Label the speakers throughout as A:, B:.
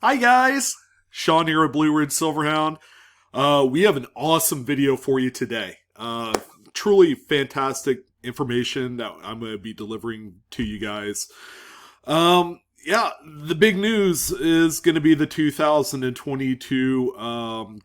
A: Hi guys, Sean here at BlueRidgeSilverhound. We have an awesome video for you today. Truly fantastic information that I'm going to be delivering to you guys. The big news is going to be the 2022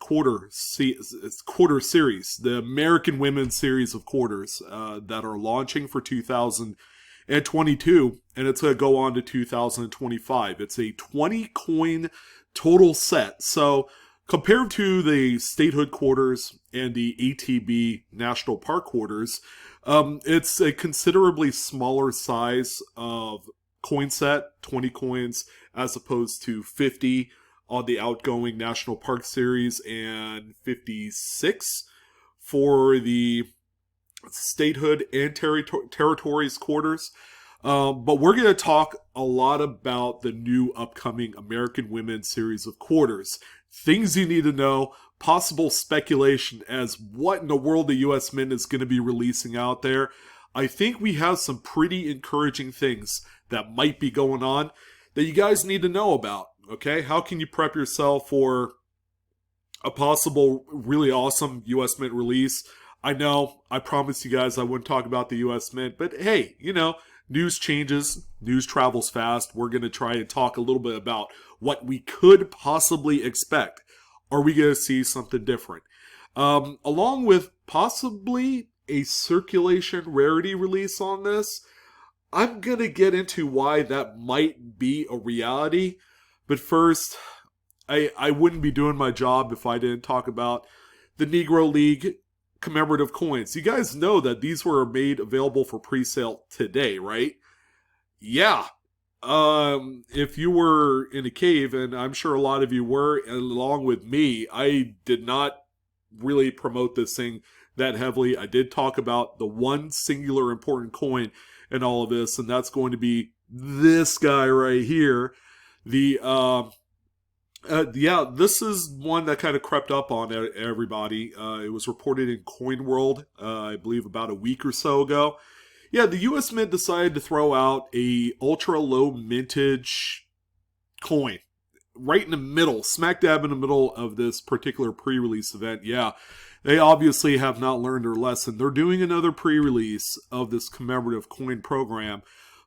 A: quarter series, the American Women's Series of Quarters that are launching for 2022, and it's going to go on to 2025. It's a 20 coin total set. So compared to the statehood quarters and the ATB National Park quarters, it's a considerably smaller size of coin set, 20 coins, as opposed to 50 on the outgoing National Park Series and 56 for the statehood and territories quarters. But we're going to talk a lot about the new upcoming American Women's Series of Quarters. Things you need to know, possible speculation as what in the world the U.S. Mint is going to be releasing out there. I think we have some pretty encouraging things that might be going on that you guys need to know about, okay? How can you prep yourself for a possible really awesome U.S. Mint release? I know, I promised you guys I wouldn't talk about the U.S. Mint, but hey, news changes, news travels fast. We're going to try and talk a little bit about what we could possibly expect. Are we going to see something different? Along with possibly a circulation rarity release on this, I'm going to get into why that might be a reality. But first, I wouldn't be doing my job if I didn't talk about the Negro League commemorative coins. You guys know that these were made available for pre-sale today, right? Yeah. If you were in a cave, and I'm sure a lot of you were, along with me, I did not really promote this thing that heavily. I did talk about the one singular important coin in all of this, and that's going to be this guy right here. This is one that kind of crept up on everybody. It was reported in Coin World, I believe about a week or so ago. Yeah, the U.S. Mint decided to throw out a ultra low mintage coin right in the middle, smack dab in the middle of this particular pre-release event. Yeah, they obviously have not learned their lesson. They're doing another pre-release of this commemorative coin program.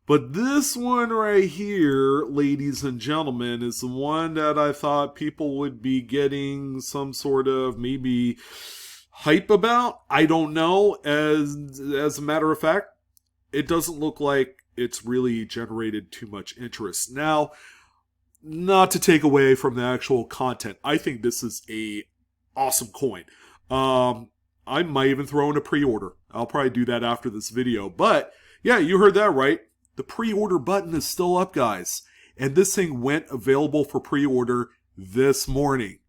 A: But this one right here, ladies and gentlemen, is the one that I thought people would be getting some sort of maybe hype about. I don't know. As a matter of fact, it doesn't look like it's really generated too much interest. Now, not to take away from the actual content, I think this is a awesome coin. I might even throw in a pre-order. I'll probably do that after this video. But yeah, you heard that right. The pre-order button is still up, guys. And this thing went available for pre-order this morning.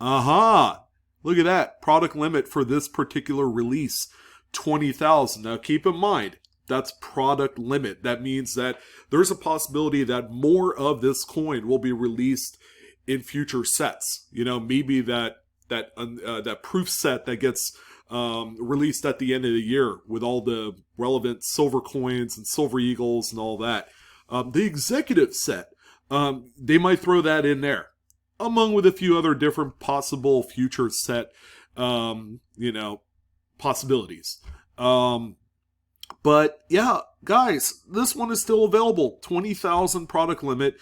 A: Look at that. Product limit for this particular release, 20,000. Now keep in mind, that's product limit. That means that there's a possibility that more of this coin will be released in future sets. Maybe that proof set that gets released at the end of the year with all the relevant silver coins and silver eagles and all that. The executive set, they might throw that in there, among with a few other different possible future set, possibilities. But yeah, guys, this one is still available. 20,000 product limit.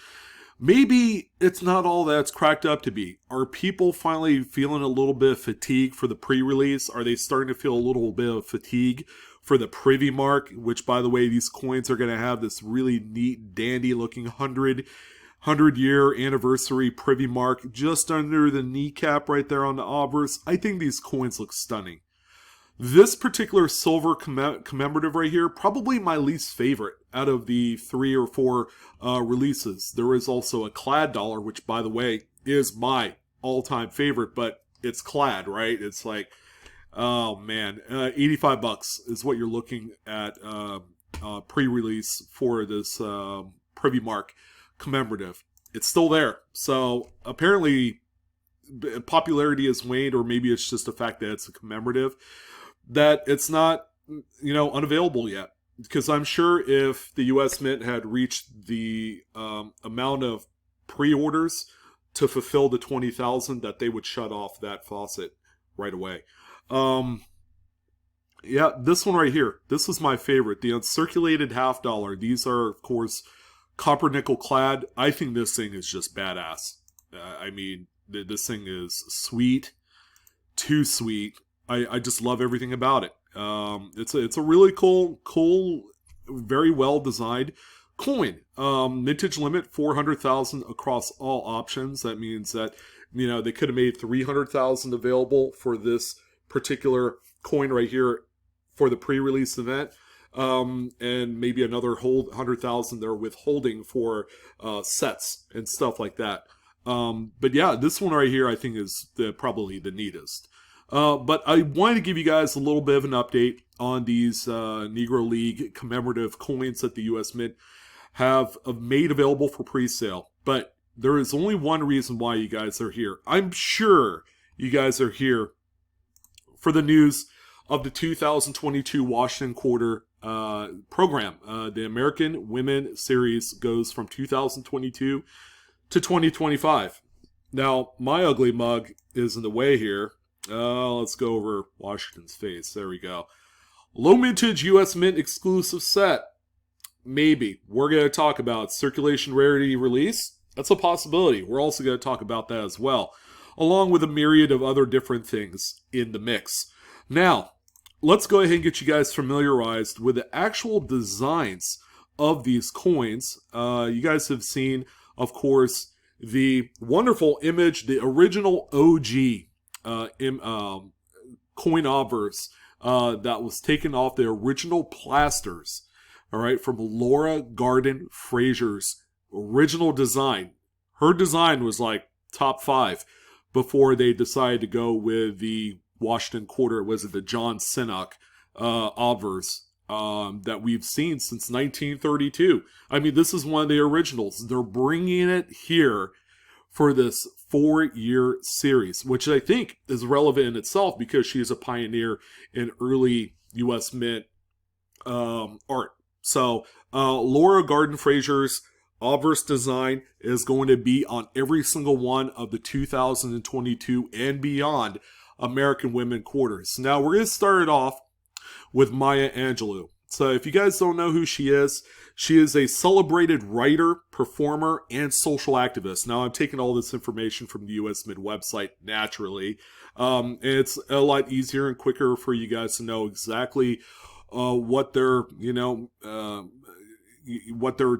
A: Maybe it's not all that it's cracked up to be. Are people finally feeling a little bit of fatigue for the pre-release? Are they starting to feel a little bit of fatigue for the privy mark? Which, by the way, these coins are going to have this really neat, dandy-looking 100-year anniversary privy mark just under the kneecap right there on the obverse. I think these coins look stunning. This particular silver commemorative right here, probably my least favorite out of the 3 or 4 releases. There is also a clad dollar, which, by the way, is my all-time favorite, but it's clad, right? It's like, oh man, $85 is what you're looking at pre-release for this Privy Mark commemorative. It's still there. So apparently popularity has waned, or maybe it's just the fact that it's a commemorative, that it's not, unavailable yet. Because I'm sure if the U.S. Mint had reached the amount of pre-orders to fulfill the 20,000 that they would shut off that faucet right away. Yeah, this one right here. This is my favorite. The uncirculated half dollar. These are, of course, copper nickel clad. I think this thing is just badass. I mean, this thing is sweet. Too sweet. I just love everything about it. It's a really cool, very well designed coin. Mintage limit 400,000 across all options. That means that, you know, they could have made 300,000 available for this particular coin right here for the pre-release event, and maybe another 100,000 they're withholding for sets and stuff like that. But yeah, this one right here I think is probably the neatest. But I wanted to give you guys a little bit of an update on these Negro League commemorative coins that the U.S. Mint have made available for pre-sale. But there is only one reason why you guys are here. I'm sure you guys are here for the news of the 2022 Washington Quarter program. The American Women Series goes from 2022 to 2025. Now, my ugly mug is in the way here. Let's go over Washington's face. There we go. Low mintage U.S. Mint exclusive set. Maybe. We're going to talk about circulation rarity release. That's a possibility. We're also going to talk about that as well, along with a myriad of other different things in the mix. Now, let's go ahead and get you guys familiarized with the actual designs of these coins. You guys have seen, of course, the wonderful image, the original OG coin obverse that was taken off the original plasters, all right, from Laura Garden Frazier's original design. Her design was like top 5 before they decided to go with the Washington Quarter. Was it the John Sinnock obverse that we've seen since 1932? I mean, this is one of the originals. They're bringing it here for this 4-year series, which I think is relevant in itself because she is a pioneer in early U.S. Mint art. So Laura Garden Frazier's obverse design is going to be on every single one of the 2022 and beyond American Women Quarters. Now we're going to start it off with Maya Angelou. So if you guys don't know who she is a celebrated writer, performer, and social activist. Now I'm taking all this information from the US Mint website, naturally. And it's a lot easier and quicker for you guys to know exactly what their, what their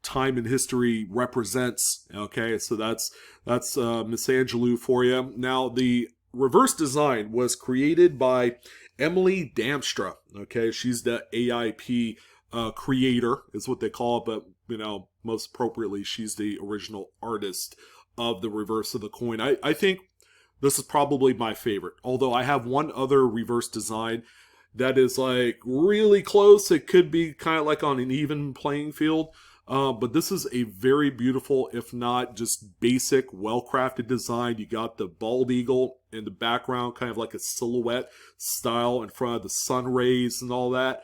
A: time in history represents. Okay, so that's Miss Angelou for you. Now the reverse design was created by Emily Damstra. Okay, she's the AIP creator, is what they call it, but most appropriately, she's the original artist of the reverse of the coin. I think this is probably my favorite, although I have one other reverse design that is like really close. It could be kind of like on an even playing field, but this is a very beautiful, if not just basic, well-crafted design. You got the bald eagle in the background, kind of like a silhouette style in front of the sun rays and all that.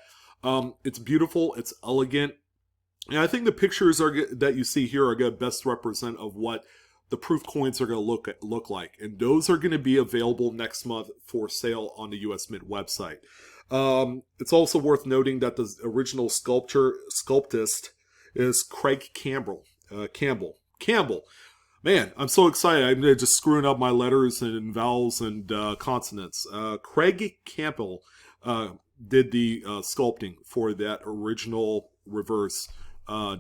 A: It's beautiful, it's elegant, and I think the pictures that you see here are going to best represent of what the proof coins are going to look like, and those are going to be available next month for sale on the US Mint website. It's also worth noting that the original sculptist is Craig Campbell. Campbell. Man, I'm so excited. I'm just screwing up my letters and vowels and consonants. Craig Campbell did the sculpting for that original reverse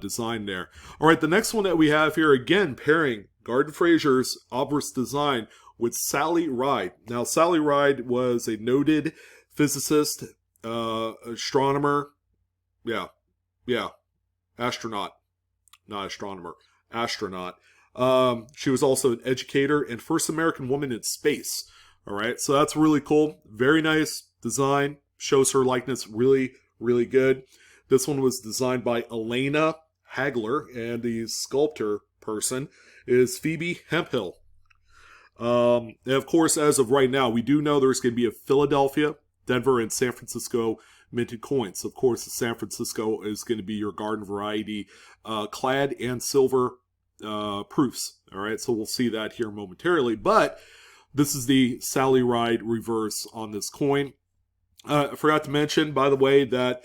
A: design there. All right, the next one that we have here, again, pairing Garden Frazier's obverse design with Sally Ride. Now, Sally Ride was a noted physicist, astronomer, astronaut, not astronomer, astronaut. She was also an educator and first American woman in space. All right, so that's really cool. Very nice design. Shows her likeness really, really good. This one was designed by Elena Hagler, and the sculptor person is Phoebe Hemphill. And of course, as of right now, we do know there's going to be a Philadelphia, Denver, and San Francisco minted coins. Of course, the San Francisco is going to be your garden variety, clad and silver proofs. All right, so we'll see that here momentarily. But this is the Sally Ride reverse on this coin. I forgot to mention, by the way, that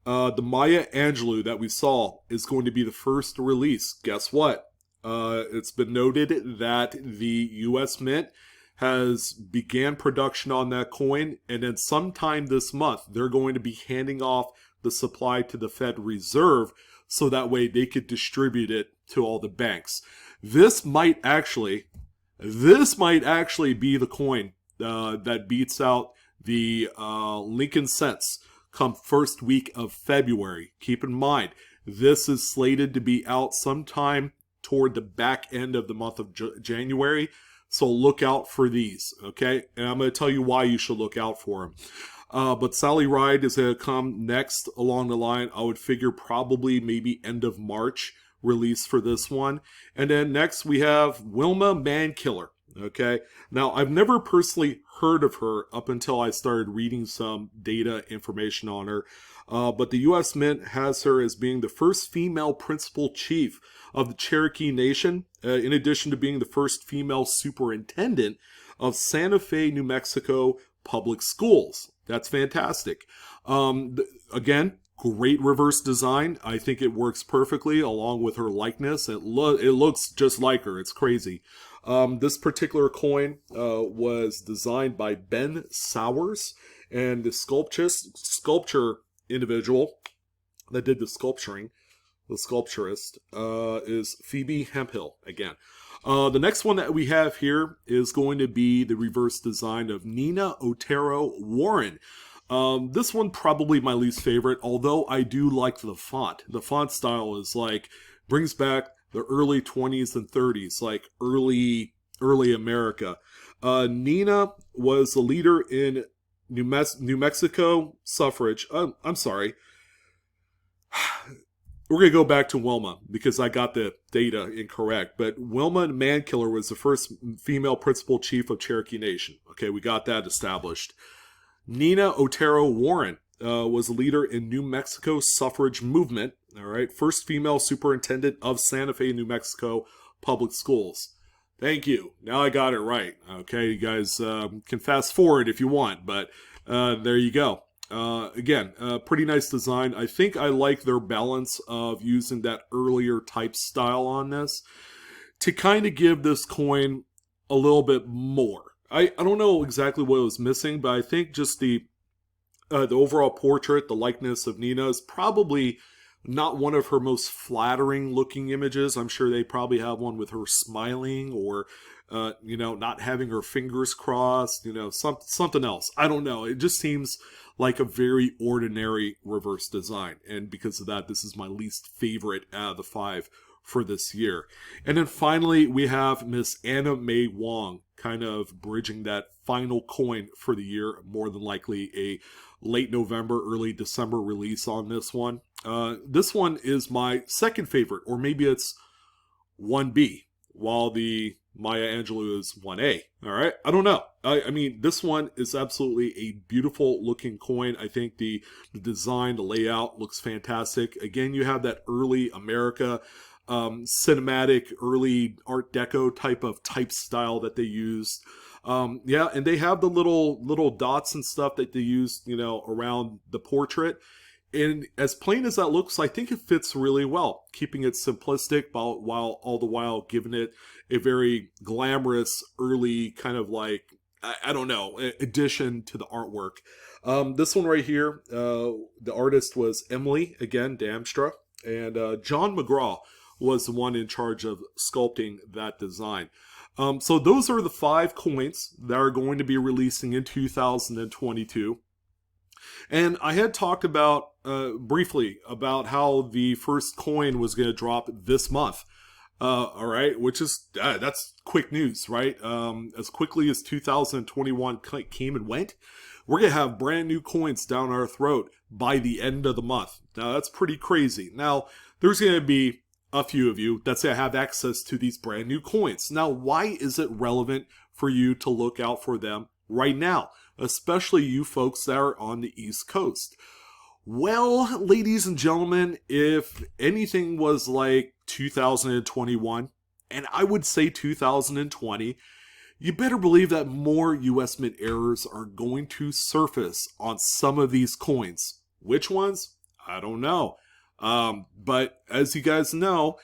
A: the Maya Angelou that we saw is going to be the first release. Guess what? It's been noted that the U.S. Mint has began production on that coin, and then sometime this month, they're going to be handing off the supply to the Fed Reserve so that way they could distribute it to all the banks. This might actually be the coin that beats out the Lincoln Cents come first week of February. Keep in mind, this is slated to be out sometime toward the back end of the month of January. So look out for these, okay? And I'm going to tell you why you should look out for them. But Sally Ride is going to come next along the line. I would figure probably maybe end of March release for this one. And then next we have Wilma Mankiller. Okay, now I've never personally heard of her up until I started reading some data information on her, but the U.S. Mint has her as being the first female principal chief of the Cherokee Nation, in addition to being the first female superintendent of Santa Fe, New Mexico public schools. That's fantastic. Again, great reverse design. I think it works perfectly along with her likeness. It looks just like her. It's crazy. This particular coin was designed by Ben Sowers, and the sculpture individual that did the sculpturist, is Phoebe Hemphill again. The next one that we have here is going to be the reverse design of Nina Otero Warren. This one probably my least favorite, although I do like the font. The font style is like, brings back the early 20s and 30s, like early America. Nina was the leader in New Mexico suffrage. I'm sorry. We're going to go back to Wilma because I got the data incorrect. But Wilma Mankiller was the first female principal chief of Cherokee Nation. Okay, we got that established. Nina Otero Warren was a leader in New Mexico suffrage movement. All right, first female superintendent of Santa Fe, New Mexico public schools. Thank you. Now I got it right. Okay, you guys can fast forward if you want, but there you go. Again, pretty nice design. I think I like their balance of using that earlier type style on this to kind of give this coin a little bit more. I don't know exactly what was missing, but I think just the overall portrait, the likeness of Nina is probably not one of her most flattering looking images. I'm sure they probably have one with her smiling or, not having her fingers crossed, something else. I don't know. It just seems like a very ordinary reverse design. And because of that, this is my least favorite out of the 5 for this year. And then finally, we have Miss Anna May Wong, kind of bridging that final coin for the year, more than likely a late November, early December release on this one. This one is my second favorite, or maybe it's 1B, while the Maya Angelou is 1A. All right, I don't know. I mean, this one is absolutely a beautiful looking coin. I think the design, the layout looks fantastic. Again, you have that early America cinematic, early Art Deco type style that they used. Yeah, and they have the little dots and stuff that they used, around the portrait. And as plain as that looks, I think it fits really well, keeping it simplistic while all the while giving it a very glamorous, early kind of like, I don't know, addition to the artwork. This one right here, the artist was Emily, again, Damstra, and John McGraw was the one in charge of sculpting that design. So those are the 5 coins that are going to be releasing in 2022. And I had talked about briefly about how the first coin was going to drop this month. All right, which is that's quick news, right? As quickly as 2021 came and went, we're going to have brand new coins down our throat by the end of the month. Now, that's pretty crazy. Now, there's going to be a few of you that's going to have access to these brand new coins. Now, why is it relevant for you to look out for them right now, especially you folks that are on the East Coast? Well, ladies and gentlemen, if anything was like 2021, And I would say 2020, you better believe that more US Mint errors are going to surface on some of these coins. Which ones? I don't know. But as you guys know,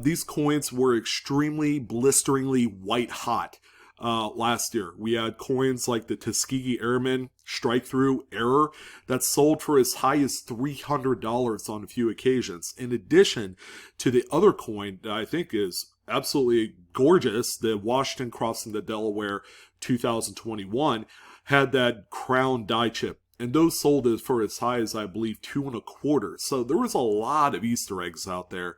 A: these coins were extremely blisteringly white hot last year. We had coins like the Tuskegee Airman Strike Through Error that sold for as high as $300 on a few occasions. In addition to the other coin that I think is absolutely gorgeous, the Washington Crossing the Delaware 2021 had that crown die chip. And those sold for as high as, I believe, $2.25. So there was a lot of Easter eggs out there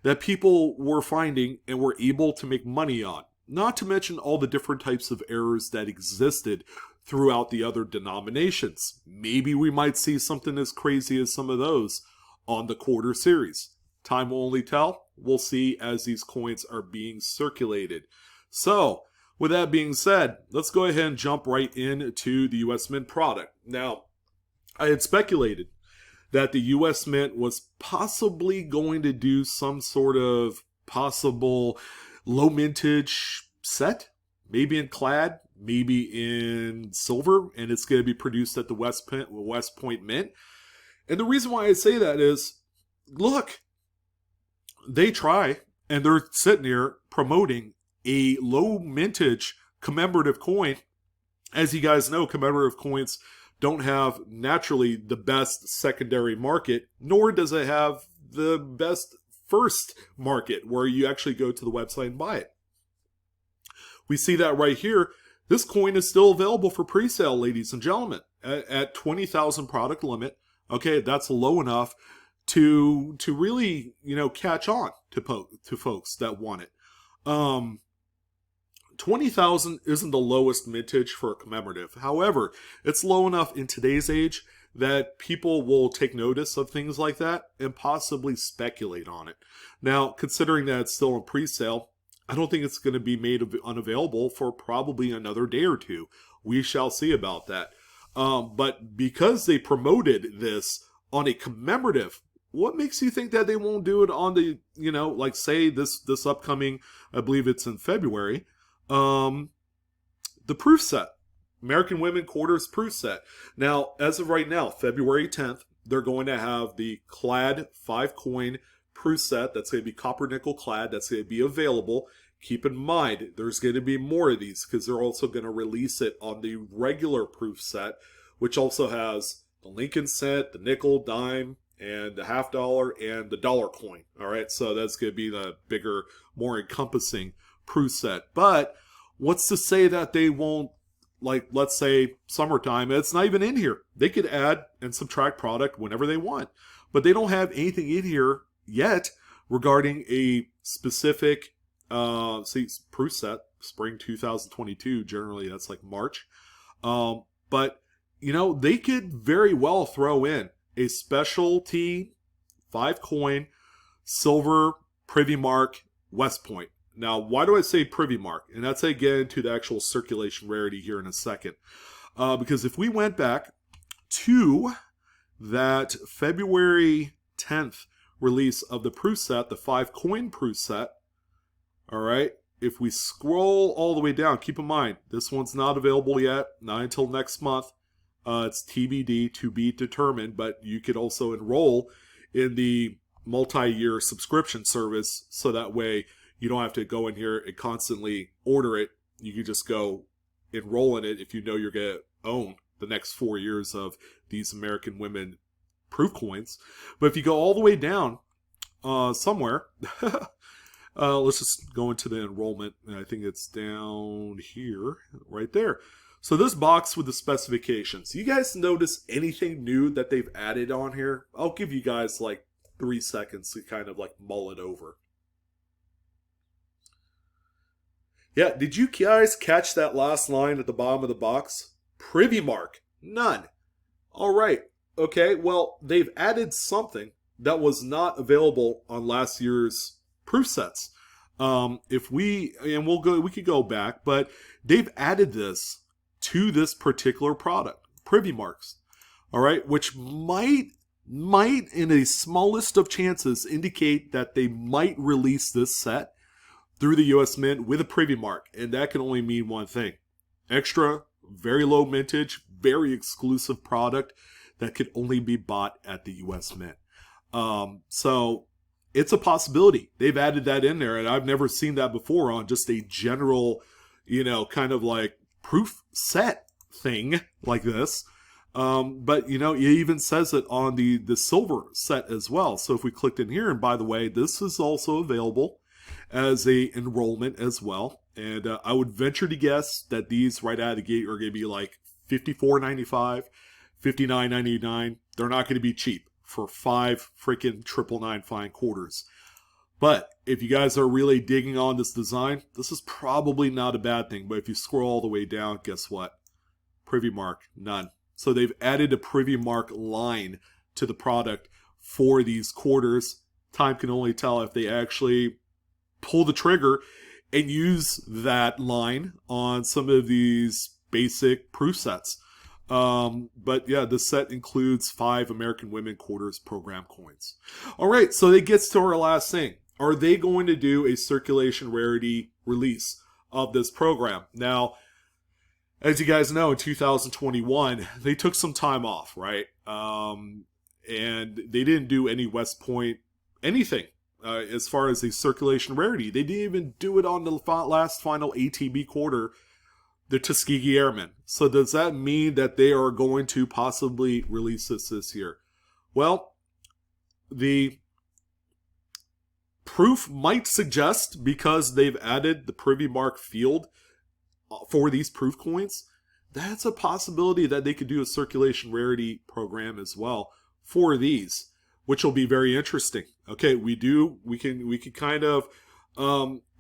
A: that people were finding and were able to make money on. Not to mention all the different types of errors that existed throughout the other denominations. Maybe we might see something as crazy as some of those on the quarter series. Time will only tell. We'll see as these coins are being circulated. So, with that being said, let's go ahead and jump right into the US Mint product. Now, I had speculated that the US Mint was possibly going to do some sort of possible low mintage set, maybe in clad, maybe in silver, and it's going to be produced at the West Point Mint. And the reason why I say that is, look, they try, and they're sitting here promoting a low mintage commemorative coin. As you guys know, commemorative coins don't have naturally the best secondary market, nor does it have the best first market where you actually go to the website and buy it. We see that right here. This coin is still available for pre-sale, ladies and gentlemen, at 20,000 product limit. Okay, that's low enough to really, catch on to folks that want it. 20,000 isn't the lowest mintage for a commemorative. However, it's low enough in today's age that people will take notice of things like that and possibly speculate on it. Now, considering that it's still in pre-sale, I don't think it's going to be made unavailable for probably another day or two. We shall see about that. But because they promoted this on a commemorative, what makes you think that they won't do it on the, like say this upcoming, I believe it's in February, the proof set, American Women Quarters proof set. Now, as of right now, February 10th, they're going to have the clad 5-coin proof set. That's going to be copper nickel clad. That's going to be available. Keep in mind, there's going to be more of these because they're also going to release it on the regular proof set, which also has the Lincoln cent, the nickel, dime, and the $50 and the dollar coin. All right, so that's going to be the bigger, more encompassing proof set. But what's to say that they won't, like, let's say summertime, it's not even in here. They could add and subtract product whenever they want. But they don't have anything in here yet regarding a specific proof set, spring 2022. Generally, that's like March. But, they could very well throw in a specialty 5-coin silver Privy Mark West Point. Now, why do I say Privy Mark? And that's how I get into the actual circulation rarity here in a second. Because if we went back to that February 10th release of the proof set, the 5-coin proof set, all right, if we scroll all the way down, keep in mind, this one's not available yet, not until next month. It's TBD, to be determined, but you could also enroll in the multi-year subscription service, so that way you don't have to go in here and constantly order it. You can just go enroll in it if you know you're going to own the next 4 years of these American Women proof coins. But if you go all the way down somewhere, let's just go into the enrollment. And I think it's down here, right there. So this box with the specifications. You guys notice anything new that they've added on here? I'll give you guys like 3 seconds to kind of like mull it over. Yeah, did you guys catch that last line at the bottom of the box? Privy Mark. None. All right. Okay, well, they've added something that was not available on last year's proof sets. We could go back, but they've added this to this particular product, Privy Marks. All right, which might in a smallest of chances indicate that they might release this set through the US Mint with a Privy Mark, and that can only mean one thing. Extra, very low mintage, very exclusive product that could only be bought at the US Mint. So it's a possibility. They've added that in there, and I've never seen that before on just a general, kind of like proof set thing like this. But it even says it on the silver set as well. So if we clicked in here, and by the way, this is also available as a enrollment as well. And I would venture to guess that these right out of the gate are going to be like $54.95, $59.99. They're not going to be cheap for 5 freaking 999 fine quarters. But if you guys are really digging on this design, this is probably not a bad thing. But if you scroll all the way down, guess what? Privy Mark, none. So they've added a Privy Mark line to the product for these quarters. Time can only tell if they actually pull the trigger and use that line on some of these basic proof sets. But yeah, the set includes 5 American Women Quarters program coins. All right, so it gets to our last thing. Are they going to do a circulation rarity release of this program? Now, as you guys know, in 2021, they took some time off, right? And they didn't do any West Point anything as far as a circulation rarity. They didn't even do it on the last final ATB quarter, the Tuskegee Airmen. So does that mean that they are going to possibly release this year? Well, the proof might suggest, because they've added the Privy Mark field for these proof coins, that's a possibility that they could do a circulation rarity program as well for these, which will be very interesting. Okay, we can kind of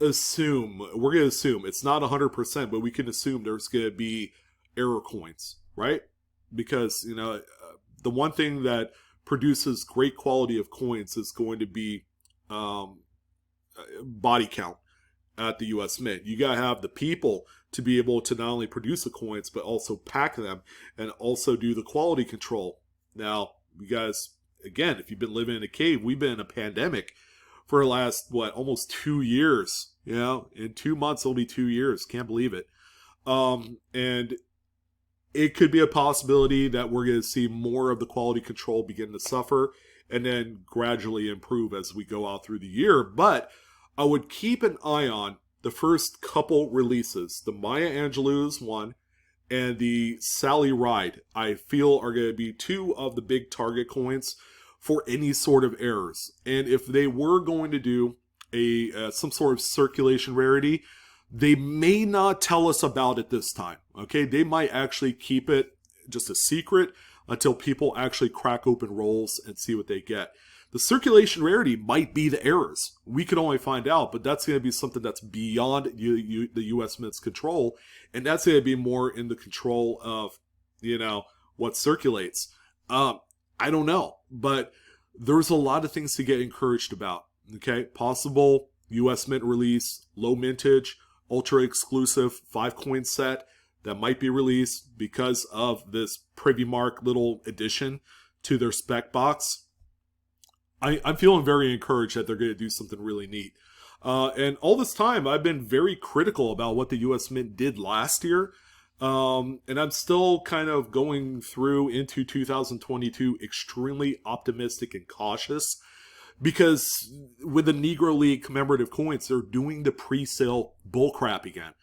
A: assume, we're going to assume it's not 100%, but we can assume there's going to be error coins, right? Because the one thing that produces great quality of coins is going to be body count at the US Mint. You gotta have the people to be able to not only produce the coins, but also pack them and also do the quality control. Now, you guys, again, if you've been living in a cave, we've been in a pandemic for the last, almost 2 years. In 2 months, it'll be 2 years. Can't believe it. And it could be a possibility that we're going to see more of the quality control begin to suffer and then gradually improve as we go out through the year. But I would keep an eye on the first couple releases. The Maya Angelou is one, and the Sally Ride, I feel, are going to be 2 of the big target coins for any sort of errors. And if they were going to do some sort of circulation rarity, they may not tell us about it this time. Okay, they might actually keep it just a secret until people actually crack open rolls and see what they get. The circulation rarity might be the errors. We can only find out, but that's going to be something that's beyond the U.S. Mint's control, and that's going to be more in the control of, what circulates. I don't know, but there's a lot of things to get encouraged about. Okay, possible U.S. Mint release, low mintage, ultra exclusive 5-coin set that might be released because of this Privy Mark little addition to their spec box. I'm feeling very encouraged that they're going to do something really neat. And all this time, I've been very critical about what the U.S. Mint did last year. And I'm still kind of going through into 2022 extremely optimistic and cautious. Because with the Negro League commemorative coins, they're doing the pre-sale bullcrap again.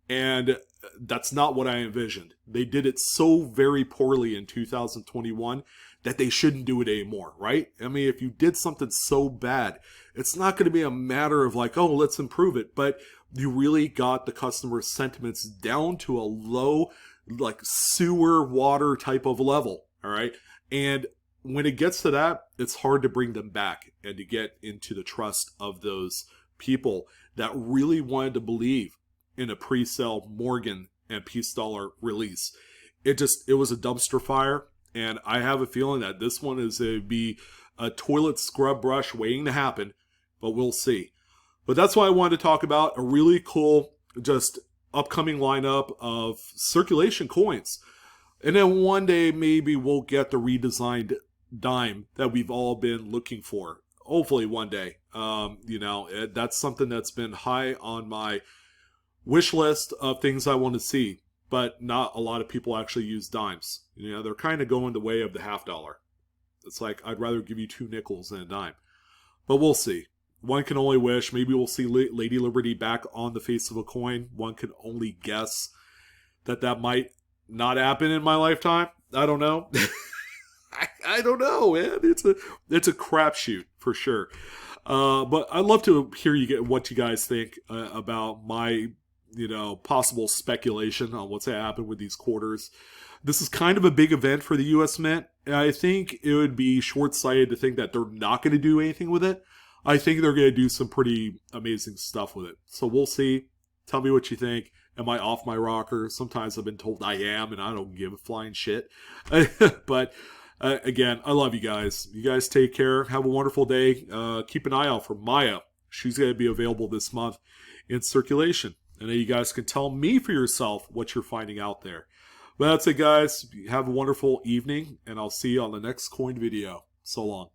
A: And that's not what I envisioned. They did it so very poorly in 2021 that they shouldn't do it anymore, right? I mean, if you did something so bad, it's not going to be a matter of like, oh, let's improve it. But you really got the customer sentiments down to a low, like sewer water type of level, all right? And when it gets to that, it's hard to bring them back and to get into the trust of those people that really wanted to believe in a pre-sale Morgan and Peace Dollar release. It was a dumpster fire, and I have a feeling that this one is to be a toilet scrub brush waiting to happen, but we'll see. But that's why I wanted to talk about a really cool, just upcoming lineup of circulation coins. And then one day maybe we'll get the redesigned dime that we've all been looking for. Hopefully one day. That's something that's been high on my wish list of things I want to see, but not a lot of people actually use dimes. They're kind of going the way of the $50. It's like, I'd rather give you 2 nickels than a dime. But we'll see. One can only wish. Maybe we'll see Lady Liberty back on the face of a coin. One can only guess that might not happen in my lifetime. I don't know. I don't know, man. It's a crapshoot for sure. But I'd love to hear what you guys think about my possible speculation on what's going to happen with these quarters. This is kind of a big event for the U.S. Mint, and I think it would be short-sighted to think that they're not going to do anything with it. I think they're going to do some pretty amazing stuff with it. So we'll see. Tell me what you think. Am I off my rocker? Sometimes I've been told I am, and I don't give a flying shit. But again, I love you guys. You guys take care. Have a wonderful day. Keep an eye out for Maya. She's going to be available this month in circulation. And then you guys can tell me for yourself what you're finding out there. But that's it, guys. Have a wonderful evening, and I'll see you on the next coin video. So long.